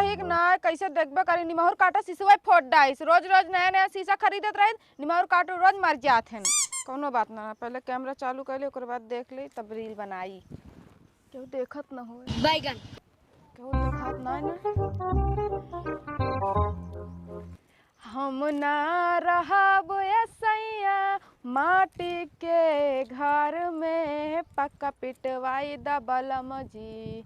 ठीक ना कैसे देखबे करी निमहुर काटा शीशवा फोड़ डाइस रोज रोज नया नया शीशा खरीदत रहे निमहुर काटू रोज मर जात हैं। कोनो बात ना पहले कैमरा चालू कर ले ओकर बाद देख ली तब रील बनाई क्यों देखत ना हो बैगन क्यों देखत ना हम ना रहब सैया माटी के घर में पक्का पिटवाई द बलम जी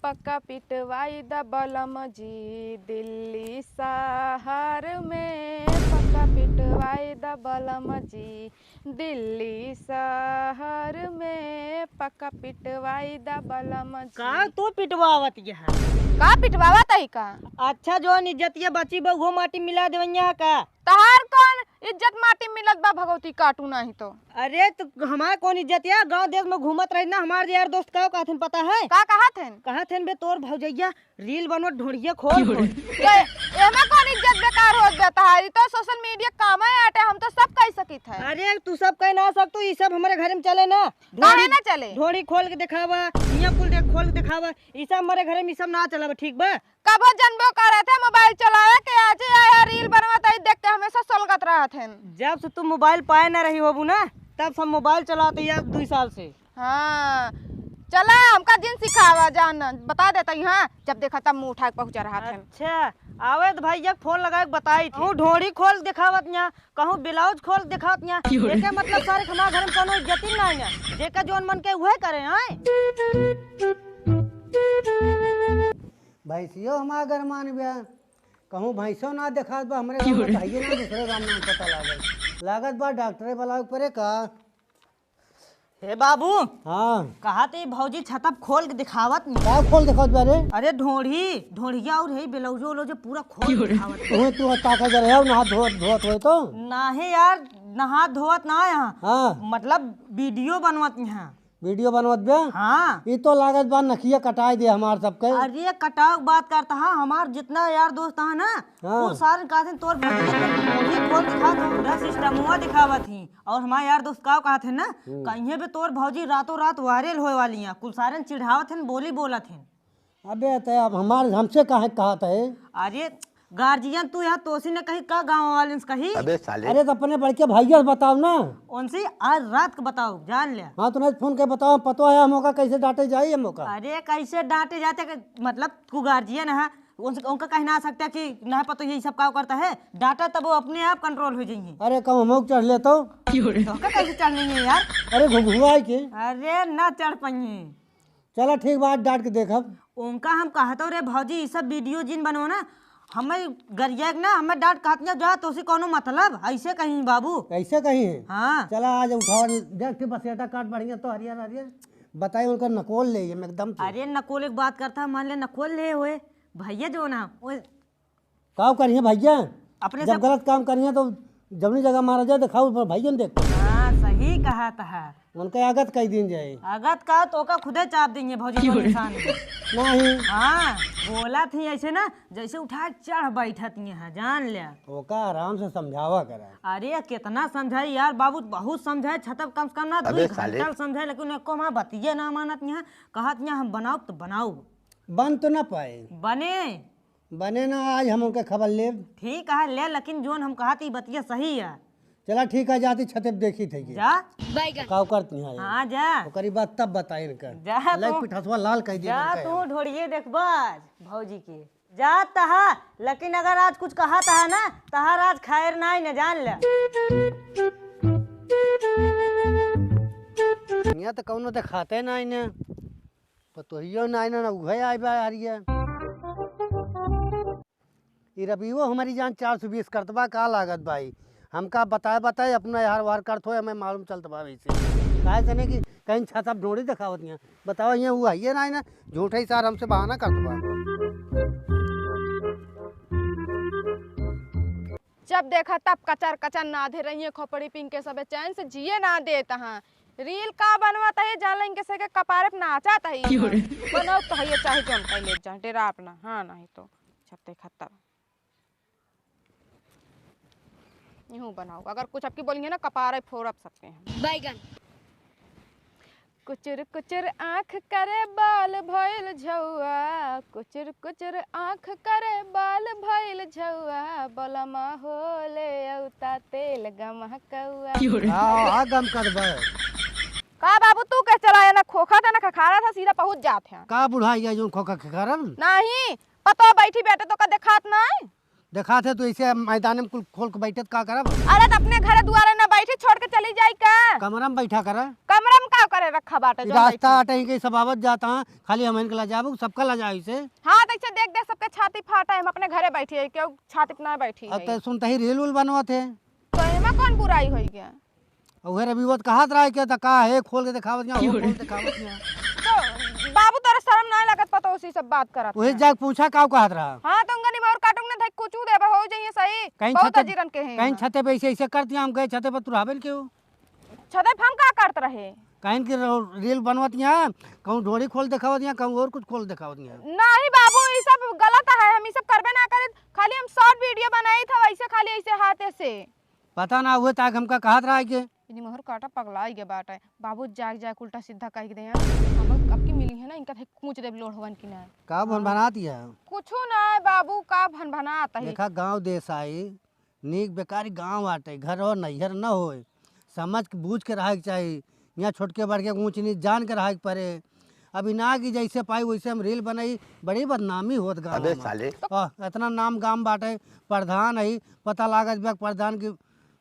पक्का पिटवाई द बलम जी दिल्ली शहर में पक्का पिटवाई द बलम जी दिल्ली शहर में पक्का पिटवाई द बलम जी। का तो पिटवावत है का पिटवावा तई का अच्छा जो इज्जतिया बची बहु माटी मिला देवैया का तहार कौन इज्जत माटी मिलत बा भगवती काटू नहीं तो। अरे तो हमार कौन इज्जत है गांव देश में घूमत रही ना हमारे यार दोस्त का कहथन पता है का कहा थे बे तोर भौजैया रील बनवत ढोड़िया खोल एमा कौन इज्जत बेकार होत बा तहारी तो सोशल मीडिया काम है आटे हम तो सब कह सकित है। अरे तू सब कह ना सकतू ई सब हमारे घर में चले ना काहे ना चले ढोड़ी खोल के दिखावा यहाँ कुल देख खोल के दिखावा ई सब हमारे घर में ई सब ना चला ठीक बा। कबो जनबो करे थे मोबाइल चलाया के आज आया रील बनवाता ही देख के हमेशा सोलगत रहत हैं। जब से तुम मोबाइल पाए ना रही होबू ना तब सब मोबाइल चलाते यार 2 साल से। हाँ चला हमका जिन सिखावा जान बता देता यहाँ जब देखा तब मुंह उठा के पहुंचा रहा था। अच्छा आवे तो भाई फोन लगा के बताई थी ढोड़ी खोल दिखावत यहाँ कहूँ ब्लाउज खोल दिखावत यहाँ एके मतलब सारे हमारे घर में कोनो इज्जत ही नहीं है जेका जोन मन के वह करे हैं। भैंसियो हमारा घर मान गया कहूँ भैंसो ना देखा बा हमरे गाँव में कहिए ना दूसरे गाँव में पता लागत बा डॉक्टरे वाला ऊपर का। हे बाबू हाँ कहा थे भौजी छतप खोल के दिखावत क्या खोल दिखावत बा रे? अरे ढोढ़िया और है ब्लाउजो उलाउजो पूरा खोल के दिखावत तू ताकत रहे नहा धोत हो तो ना है यार नहा धोवत ना यहाँ हाँ मतलब वीडियो बनवत यहाँ वीडियो बनवत बे। हाँ ये तो लागत बा नखिया कटाई दे हमार सबके। अरे कटाव बात करता है हमार जितना यार दोस्त है ना वो सारे कहते तोर भौजी खोल दिखा तो पूरा सिस्टम हुआ दिखावा थी और हमारे यार दोस्त का कहते ना कहीं भी तोर भौजी रातों रात वायरल होए वाली हैं कुल सारे चिढ़ावत हैं बोली बोलत हैं। अबे तो अब हमारे हमसे कहा है अरे गार्जियन तू यहाँ तोसी ने कही का गाँव वाले से कही अबे साले अरे तो अपने बड़के भैया बताओ ना उनसे आज रात को बताओ जान लिया। हाँ तो फोन के बताओ पता है मौका कैसे डांटे जाइए मौका। अरे कैसे डांटे जाते मतलब तू गार्जियन है उनका कहना आ सकता है कि ना पता यही सब काम करता है डाटा तब वो अपने आप कंट्रोल हो जाएंगे। अरे कम हम चढ़ ले तो कैसे चढ़ लेंगे यार। अरे घुघुआ के अरे ना चढ़ पाएंगे। चलो ठीक बात डांट के देखब उनका हम कहते रे भौजी ये सब वीडियो जिन बनवा ना हमें गरिया ना हमें डांट कहती जा तो उसी कोनो मतलब ऐसे कहीं बाबू ऐसे कहीं है। हाँ चला आज उठाओ देख बसेटा काट बढ़िया तो हरियर हरियर बताइए उनका नकोल ले एकदम। अरे नकोल एक बात करता है मान ले नकोल ले हुए भैया जो ना वो काम करिए भैया अपने जब गलत काम करिए तो जबनी जगह मारा जाए दिखाओ पर भैया ने देखो। हाँ सही कहा था उनके आगत कई दिन जाए आगत का तो का खुदे चाप देंगे भौजी को निशान नहीं। हाँ बोला थी ऐसे ना जैसे उठा चढ़ बैठत है जान लिया ओका आराम से समझावा करा। अरे कितना समझाई यार बाबू बहुत समझाए छतब कम से कम ना 2 घंटा समझाए लेकिन एको वहाँ बतिये ना मानत यहाँ कहत यहाँ हम बनाओ तो बनाओ बन तो ना पाए बने ना आज हम उनके खबर ले ठीक है ले लेकिन जोन हम कहती बतिया सही है। चला ठीक है जाती छते देखी थी जा का करती है। हाँ जा ओकरी बात तब बताई इनका जा ले पिठसवा लाल कह दिया जा तू ढोड़िए देख बाज भौजी के जा तहा लेकिन अगर आज कुछ कहा था ना तहार आज खैर नहीं न जान ले। यहाँ तो कौनो तो खाते ना इन्हें पतोहियो ना ना उहे आई बा हरिया ये रबियो हमारी जान 420 करतबा का लागत भाई हमका बताए अपना यार वार करत हो हमें मालूम चलता बा वैसे काहे सने कि कहीं छत अब ढोड़ी दिखावत यहाँ बताओ यहाँ वो है ना झूठे ही सार हमसे बहाना करत बा। जब देखा तब कचर कचर ना दे रही है खोपड़ी पिंग के सब चैन से जिए ना देता है रील का बनवाता है जान लेंगे से के कपारे पे नाचाता है बनाओ तो है चाहे जम कर ले जा डेरा अपना। हाँ नहीं तो जब देखा तब यूं बनाओ अगर कुछ आपकी बोलेंगे ना कपारे फोड़ सकते हैं। बैगन कुचर कुचर आँख करे बाल भइल झौआ, कुचर कुचर आँख करे बाल भइल झौआ, बलमा होले औता तेल गमकौआ। हाँ गम कर बे। का बाबू तू के चलाया ना खोखा था ना खखारा था सीधा पहुंच जात है। का बुढ़ाई गया जो खोखा के कारण नहीं पतो बैठी बैठे तो का देखात नहीं। देखा थे तो ऐसे मैदान में कुल खोल के बैठे का करब। अरे तो अपने घर दुआरे ना बैठी छोड़ के चली जाई का। कमरा में बैठा करा। कमरा में का करे रखा बाटे जो रास्ता आटे के सब आवत जाता है खाली हम इनके ला जाबू सबका ला जाई से। हां तो ऐसे देख देख सबके छाती फाटा है हम अपने घरे बैठी है क्यों छाती पे ना बैठी अब है। तो सुनते ही रील उल बनवा थे तो एमा कौन बुराई होई गया। उहे अभी वो कहात रहा के त का है खोल के दिखावत ना खोल के दिखावत ना। तो बाबू तोरा शर्म ना लगत पतो उसी सब बात करत। वही जाके पूछा का कहात रहा। हां तो अंगनी में और काटूंगा धक कुचू देबे हो जाइए सही कहीं बहुत छते अजीरन के हैं कहीं छते पे ऐसे ऐसे करती हम गए छते पे तुराबेल क्यों छते हम का करत रहे। कहीं की रील बनवत यहाँ कहूँ ढोड़ी खोल दिखावत यहाँ कहूँ और कुछ खोल दिखावत यहाँ। नहीं बाबू ये सब गलत है हम ये सब करबे ना करे खाली हम शॉर्ट वीडियो बनाई था वैसे खाली ऐसे हाथे से पता ना हुए ताक हमका कहात रहा के इनी मोहर काटा पगलाई के बाटे बाबू जाग जाग उल्टा सीधा कह दे हम अब की मिली है ना इनका कूच देव लोड होवन की ना का भन बनाती है कुछो ना बाबू का भन भनाता है। देखा गांव देश आई नीक बेकारी गांव आटे घर और नैहर न होए समझ के बूझ के रहे के चाहिए। यहाँ छोटके बड़के ऊँच नीच जान के रहे के पड़े। अभी ना की जैसे पाई वैसे हम रील बनाई बड़ी बदनामी होत गाँव में। इतना नाम गांव बाटे प्रधान है पता लागत प्रधान की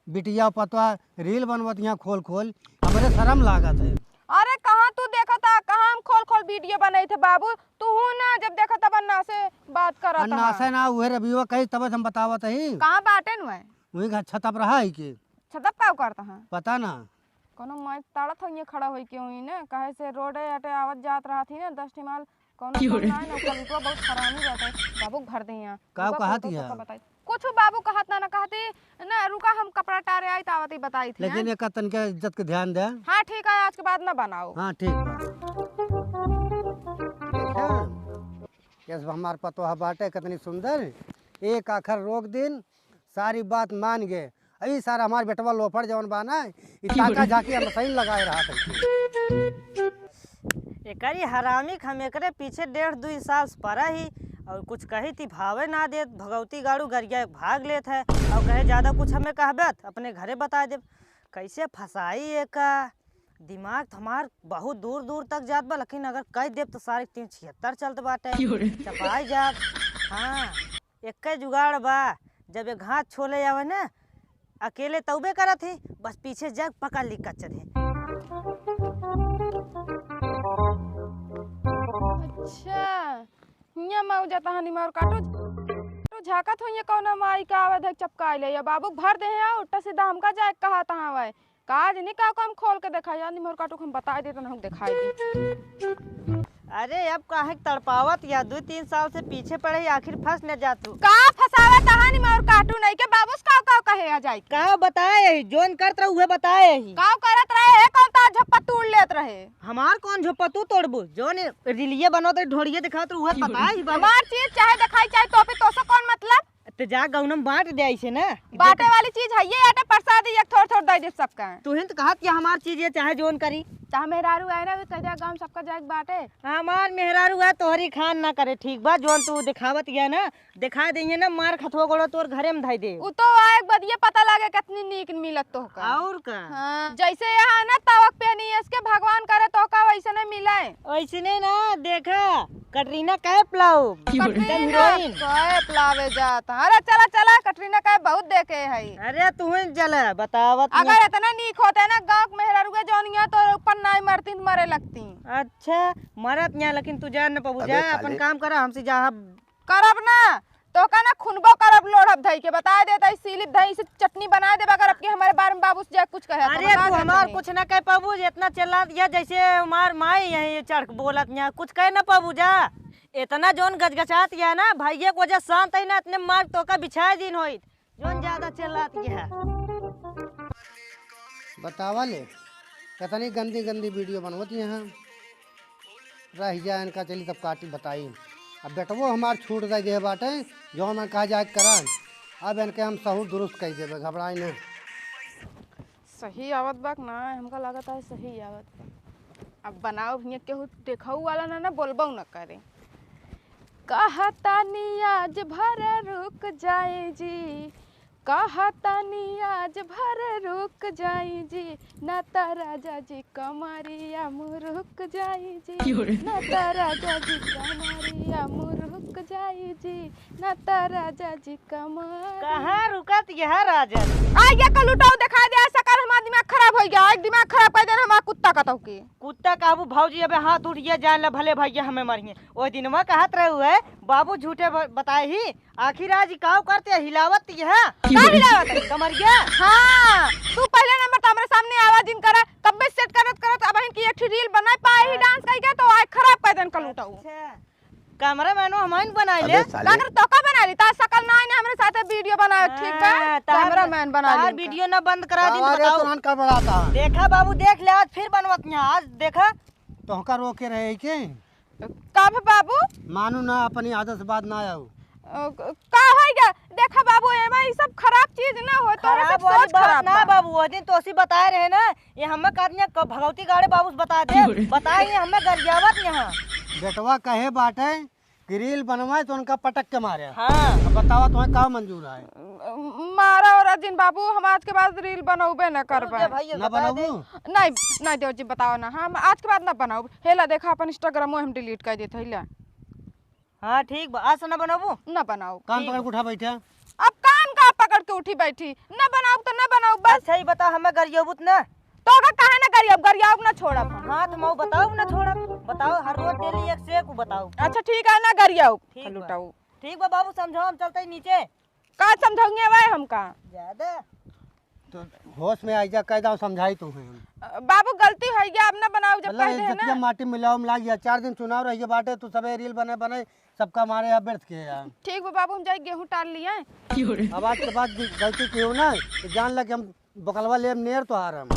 बिटिया पतवा रील बनवत यहाँ खोल खोल हमारे शर्म लागत है। अरे कहाँ तू देखा था कहाँ हम खोल खोल वीडियो बनाए थे बाबू तू ना जब देखा था बन्ना से बात करा था अन्ना से ना हुए रबियो कही तब हम बतावत है कहाँ बाटे नु है वही घर छत पर रहा है के छतप का करता है पता ना कोनो माइक ताड़ा था ये खड़ा होई क्यों ही ना कहे से रोडे अटे आवत जात रहा थी ना 10 टिमाल कोनो ना ना कलको बहुत खरानी रहता है बाबू भर दे यहां का कहती है कुछ बाबू कहत ना कहती ना रुका हम कपड़ा टारे आई तावती बताई थी। लेकिन एक तन के इज्जत के ध्यान दे। हां ठीक है आज के बाद ना बनाओ। हां ठीक ये सब हमार पतोहा बाटे कितनी सुंदर एक आखर रोक दिन सारी बात मान गए। अभी सारा हमार बेटवा लोफड़ जवन बाना इताका जाके हम सही लगाए रहा था। एकरी हरामी हम एकरे पीछे 1.5-2 साल से पड़ा ही और कुछ कही थी भावे ना दे भगवती गाड़ू गरिया भाग लेत है और कहे ज़्यादा कुछ हमें कहबत अपने घरे बता दे कैसे फंसाई एक दिमाग हमार बहुत दूर दूर तक जात बा लेकिन अगर कह देव तो सारे 376 चलत बाटे चपाई जात। हाँ एक जुगाड़ बा जब एक घाट छोले जावे ना अकेले तौबे करत ही बस पीछे जग पकड़ ली कच्चर है। अच्छा हिया माऊ जाता हनी मार काटो तो झाकत हो ये कौन माई का आवे देख चपकाई ले या बाबू भर दे है उल्टा सीधा हमका जाए कहा तहां वे काज नहीं का हम खोल के दिखाई यानी मोर काटो हम बता दे तो हम दिखाई दी। अरे अब काहे तड़पावत या 2-3 साल से पीछे पड़े आखिर फंस न जातू का फसावे तहानी मार काटू नहीं के बाबूस का कहे आ जाई का बताए जोन करत रहे उहे बताए ही का करत रहे है कौन ता झप्पा तोड़ लेत रहे हमार कौन झोपा तू तोड़बू जोन रिलिये बनोत ढोड़िए दिखावत उहे पता ही हमार चीज चाहे दिखाई चाहे तो पे तो से कौन मतलब तो जा गौनम बांट दे ऐसे ना बाटे वाली चीज है ये आटे प्रसाद एक थोड़ थोड़ दे दे सबका तू हिंद कहत कि हमार चीज है चाहे जोन करी चाहे मेहरारू आए ना भी कह दे गांव सबका जाए बाटे हमार मेहरारू है तोहरी खान ना करे ठीक बा जोन तू दिखावत गया ना दिखा देंगे ना मार खतवा गोड़ो तोर घरे में धाई दे उ तो आए बदिए पता लागे कितनी नीक मिलत तो का और का हां जैसे यहाँ ना तवक पे नहीं है इसके भगवान करे तो का वैसे नहीं मिले ऐसे नहीं ना देखा कटरीना कहे प्लाऊ हीरोइन कहे प्लावे जाता अरे चला चला कटरीना कहे बहुत देखे है अरे तू चला बतावत अगर इतना नीक होते ना गांव मेहरारू के जोनिया तो ऊपर नाई मरती मरे लगती। अच्छा मरत यहाँ लेकिन तू जान न पबू जा अपन काम करा हमसे जा करब ना तो का ना खुनबो करब लोढ़ब धई के बता देता सीलिप धई से चटनी बना देबा अगर अब के हमारे बारे में बाबू से कुछ कहे अरे तू हमार कुछ ना कह पाबू इतना चिल्ला दिया जैसे हमार माई यही चढ़ बोलत यहाँ कुछ कह ना पाबू जा इतना जोन गजगचात या ना भाइये को वजह शांत है ना इतने मार तो का बिछाए दिन होई जोन ज्यादा चिल्लात गया बतावा ले कितनी गंदी गंदी वीडियो बनवती यहाँ रह जाए इनका चली तब काटी बताई अब बेटवो हमार छूट दे बाटे जो मैं कहा जाए करान अब इनके हम सहूर दुरुस्त कर देवे घबराई नहीं सही आवत बाक ना हमका लागत है सही आवत अब बनाओ भैया केहू देखऊ वाला ना बोलबऊ न करे। कहतानी आज भर रुक जाए जी, कहतानी आज भर रुक जाई जी, ना ता राजा जी कमरिया मुरुक जाई जी, ना ता राजा जी कमरिया मुरुक जाई जी, ना ता राजा जी कमर। कहाँ रुकत यह राजा? आ गया कल उठाओ दिखा दे, ऐसा कर हमारा दिमाग खराब हो गया, एक दिमाग खराब कर देना हमारा कुत्ता का तो के। कुत्ता काबू भौजी अबे हाथ उठ गया जान ला भले भैया हमें मरिए। ओ दिनवा कहत रहे हुए बाबू झूठे बताए ही, आखिर आज काव करते हिलावत यह का हिलावत है? कमरिया। हाँ तू पहले नंबर तो हमारे सामने आवाज इन करा, कब भी सेट करत करत अब इनकी एक रील बनाए पाए ही डांस कई गया तो आज खराब कर देन कल उठाऊ। कैमरा मैनो हमाइन बनाई ले अगर तो का बना ली ता सकल ना आने हमरे साथे वीडियो बनाए, ठीक है कैमरा मैन बना ली। वीडियो ना बंद करा दी बताओ। तुरंत का बढ़ाता देखा बाबू देख ले आज फिर बनवत यहाँ आज देखा तो का रोके रहे के कब बाबू मानू ना अपनी आदत से बात ना आऊ का होइगा? देखा बाबू एमा ई सब खराब चीज ना हो, तोरे सब सोच खराब ना बाबू। वो दिन तो उसी बताए रहे ना ये हमें कहनिया भगवती गाड़े बाबू से बता दे बताए हमें गरियावत यहाँ बेटवा कहे बाटे कि रील बनवाए तो उनका पटक के मारे। हाँ अब बतावा तुम्हें का मंजूर है? मारा और अजिन बाबू हम आज के बाद रील बनाऊबे न करबे। ना बनाबू नहीं नहीं देव जी बताओ ना, हम आज के बाद ना बनाऊ। हेला देखा अपन इंस्टाग्राम हम डिलीट कर देते हेला। हाँ ठीक बा आज से ना बनाबू ना बनाऊ। कान पकड़ के उठा बैठे। अब कान का पकड़ के उठी बैठी, ना बनाऊ तो ना बनाऊ बस। अच्छा ही बता हमें गरियाबुत ना तो का काहे ना गरियाब गरियाब ना छोड़ब। हाँ तो मैं बताओ ना छोड़ा बताओ हर रोज डेली एक से एक बताओ। अच्छा ठीक है ना गरियाब ठीक बा। लुटाऊ। ठीक बा बाबू समझाओ हम चलते ही नीचे। का समझाऊंगे भाई हमका ज्यादा तो होश में आई जा कायदा समझाई तुम्हें। बाबू गलती हो गया, अब ना बनाऊ जब कह दे ना। माटी मिलाओ मिला गया 4 दिन चुनाव रही बाटे तो सबे रील बने बने सबका मारे यहाँ व्यर्थ के यार। ठीक बा बाबू हम जाए गेहूं टाल लिए। अब आज के बाद गलती की हो ना तो जान लगे हम बकलवा ले नेर तो आ रहा हम।